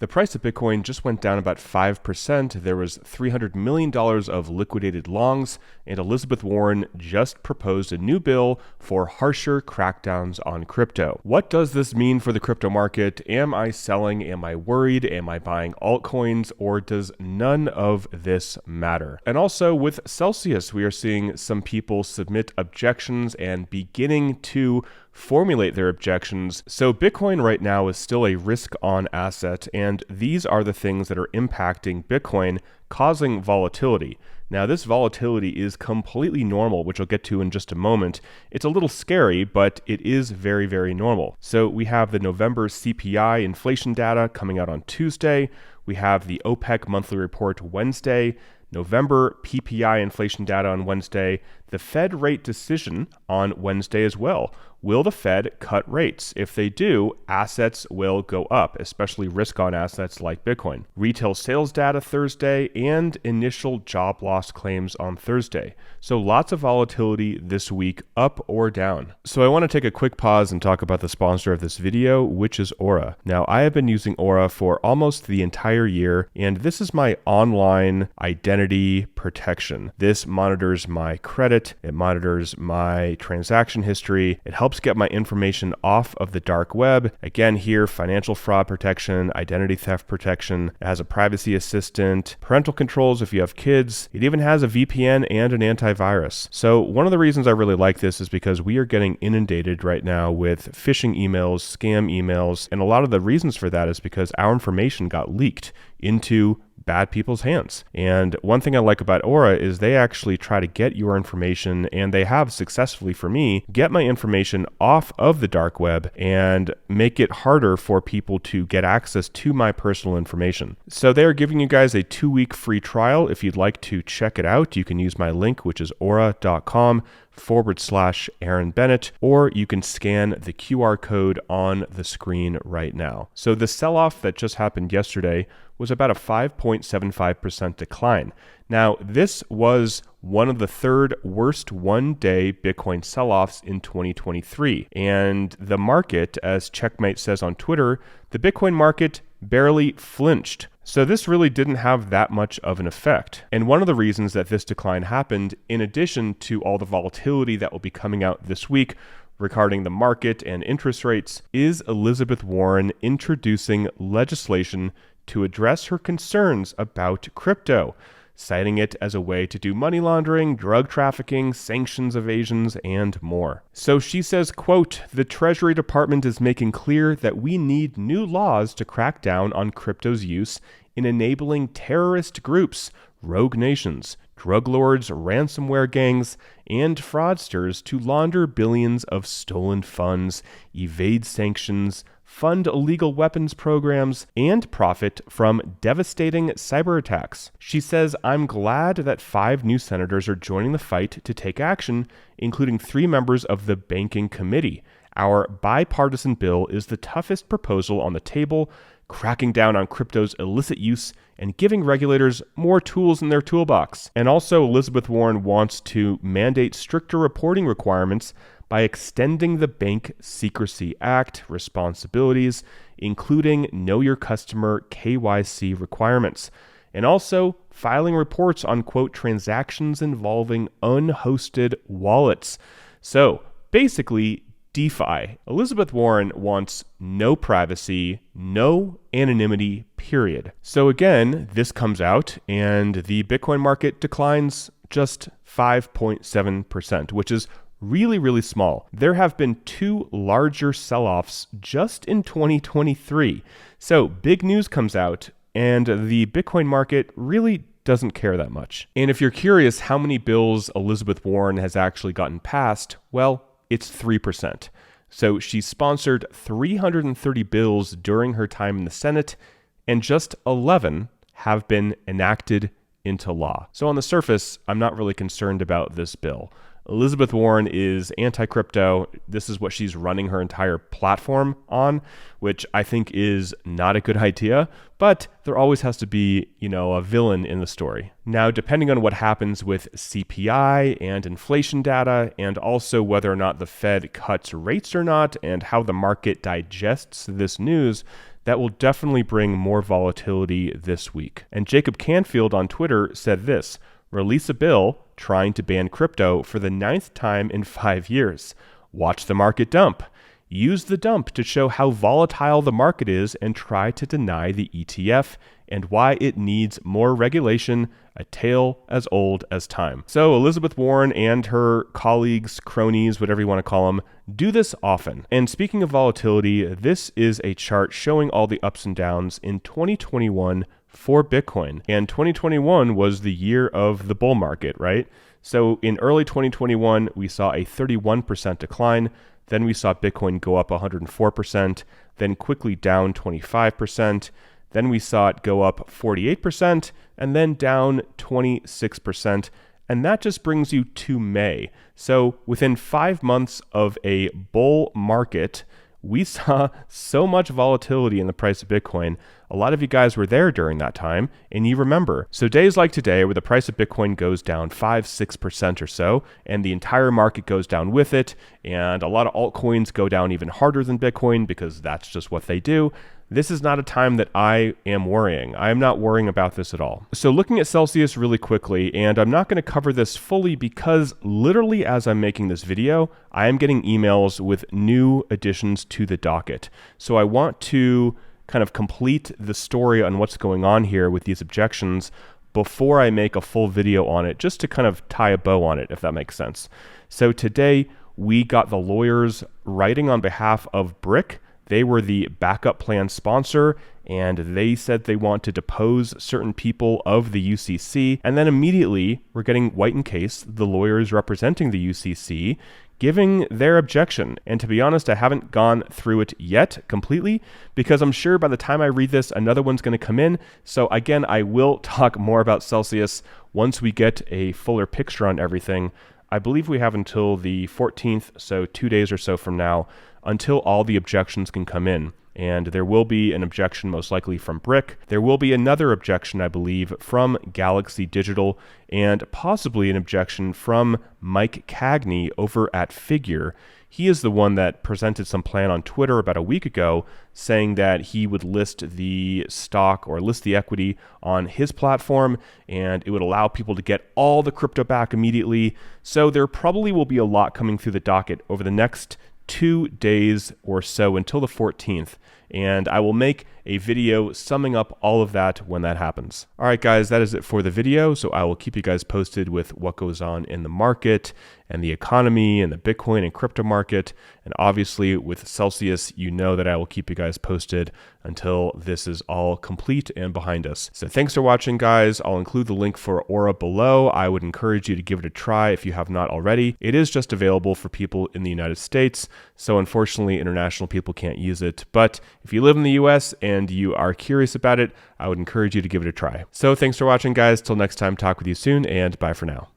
The price of Bitcoin just went down about 5%. There was $300 million of liquidated longs, and Elizabeth Warren just proposed a new bill for harsher crackdowns on crypto. What does this mean for the crypto market? Am I selling? Am I worried? Am I buying altcoins? Or does none of this matter? And also with Celsius, we are seeing some people submit objections and beginning to formulate their objections. So Bitcoin right now is still a risk-on asset, and these are the things that are impacting Bitcoin, causing volatility. Now, this volatility is completely normal, which I'll get to in just a moment. It's a little scary, but it is very, very normal. So we have the November CPI inflation data coming out on Tuesday. We have the OPEC monthly report Wednesday, November PPI inflation data on Wednesday, the Fed rate decision on Wednesday as well. Will the Fed cut rates? If they do, assets will go up, especially risk-on assets like Bitcoin. Retail sales data Thursday and initial job loss claims on Thursday. So lots of volatility this week, up or down. So I want to take a quick pause and talk about the sponsor of this video, which is Aura. Now, I have been using Aura for almost the entire year, and this is my online identity protection. This monitors my credit, it monitors my transaction history, it helps get my information off of the dark web. Again, here, financial fraud protection, identity theft protection. It has a privacy assistant, parental controls if you have kids. It even has a VPN and an antivirus. So one of the reasons I really like this is because we are getting inundated right now with phishing emails, scam emails, and a lot of the reasons for that is because our information got leaked into bad people's hands. And one thing I like about Aura is they actually try to get your information, and they have successfully for me, get my information off of the dark web and make it harder for people to get access to my personal information. So they are giving you guys a 2-week free trial. If you'd like to check it out, you can use my link, which is aura.com/Aaron Bennett, or you can scan the QR code on the screen right now. So the sell-off that just happened yesterday was about a 5.75% decline. Now, this was one of the third worst one-day Bitcoin sell-offs in 2023. And the market, as Checkmate says on Twitter, the Bitcoin market barely flinched. So this really didn't have that much of an effect. And one of the reasons that this decline happened, in addition to all the volatility that will be coming out this week regarding the market and interest rates, is Elizabeth Warren introducing legislation to address her concerns about crypto, citing it as a way to do money laundering, drug trafficking, sanctions evasions, and more. So she says, quote, "The Treasury Department is making clear that we need new laws to crack down on crypto's use in enabling terrorist groups, rogue nations, drug lords, ransomware gangs, and fraudsters to launder billions of stolen funds, evade sanctions, fund illegal weapons programs, and profit from devastating cyber attacks." She says, "I'm glad that 5 new senators are joining the fight to take action, including 3 members of the Banking Committee. Our bipartisan bill is the toughest proposal on the table, cracking down on crypto's illicit use and giving regulators more tools in their toolbox." And also, Elizabeth Warren wants to mandate stricter reporting requirements by extending the Bank Secrecy Act responsibilities, including Know Your Customer KYC requirements, and also filing reports on, quote, transactions involving unhosted wallets. So basically, DeFi. Elizabeth Warren wants no privacy, no anonymity, period. So again, this comes out and the Bitcoin market declines just 5.7%, which is really, really small. There have been 2 larger sell-offs just in 2023. So big news comes out and the Bitcoin market really doesn't care that much. And if you're curious how many bills Elizabeth Warren has actually gotten passed, well, it's 3%. So she sponsored 330 bills during her time in the Senate, and just 11 have been enacted into law. So on the surface, I'm not really concerned about this bill. Elizabeth Warren is anti-crypto. This is what she's running her entire platform on, which I think is not a good idea, but there always has to be, a villain in the story. Now, depending on what happens with CPI and inflation data, and also whether or not the Fed cuts rates or not, and how the market digests this news, that will definitely bring more volatility this week. And Jacob Canfield on Twitter said this: release a bill trying to ban crypto for the 9th time in 5 years. Watch the market dump. Use the dump to show how volatile the market is and try to deny the ETF and why it needs more regulation, a tale as old as time. So Elizabeth Warren and her colleagues, cronies, whatever you want to call them, do this often. And speaking of volatility, this is a chart showing all the ups and downs in 2021 for Bitcoin. And 2021 was the year of the bull market, right? So in early 2021, we saw a 31% decline. Then we saw Bitcoin go up 104%, then quickly down 25%. Then we saw it go up 48% and then down 26%. And that just brings you to May. So within 5 months of a bull market, we saw so much volatility in the price of Bitcoin. A lot of you guys were there during that time, and you remember. So days like today, where the price of Bitcoin goes down 5-6% or so, and the entire market goes down with it, and a lot of altcoins go down even harder than Bitcoin because that's just what they do. This is not a time that I am worrying. I am not worrying about this at all. So looking at Celsius really quickly, and I'm not going to cover this fully because literally as I'm making this video, I am getting emails with new additions to the docket. So I want to kind of complete the story on what's going on here with these objections before I make a full video on it, just to kind of tie a bow on it, if that makes sense. So today we got the lawyers writing on behalf of Brick. They were the backup plan sponsor, and they said they want to depose certain people of the UCC. And then immediately we're getting White & Case, the lawyers representing the UCC, giving their objection. And to be honest, I haven't gone through it yet completely because I'm sure by the time I read this, another one's going to come in. So again, I will talk more about Celsius once we get a fuller picture on everything. I believe we have until the 14th, so 2 days or so from now, until all the objections can come in. And there will be an objection most likely from Brick. There will be another objection, I believe, from Galaxy Digital, and possibly an objection from Mike Cagney over at Figure. He is the one that presented some plan on Twitter about a week ago saying that he would list the stock or list the equity on his platform and it would allow people to get all the crypto back immediately. So there probably will be a lot coming through the docket over the next 2 days or so until the 14th. And I will make a video summing up all of that when that happens. All right, guys, that is it for the video. So I will keep you guys posted with what goes on in the market and the economy and the Bitcoin and crypto market. And obviously with Celsius, you know that I will keep you guys posted until this is all complete and behind us. So thanks for watching, guys. I'll include the link for Aura below. I would encourage you to give it a try if you have not already. It is just available for people in the United States. So unfortunately, international people can't use it. But if you live in the US and you are curious about it, I would encourage you to give it a try. So thanks for watching, guys. Till next time, talk with you soon, and bye for now.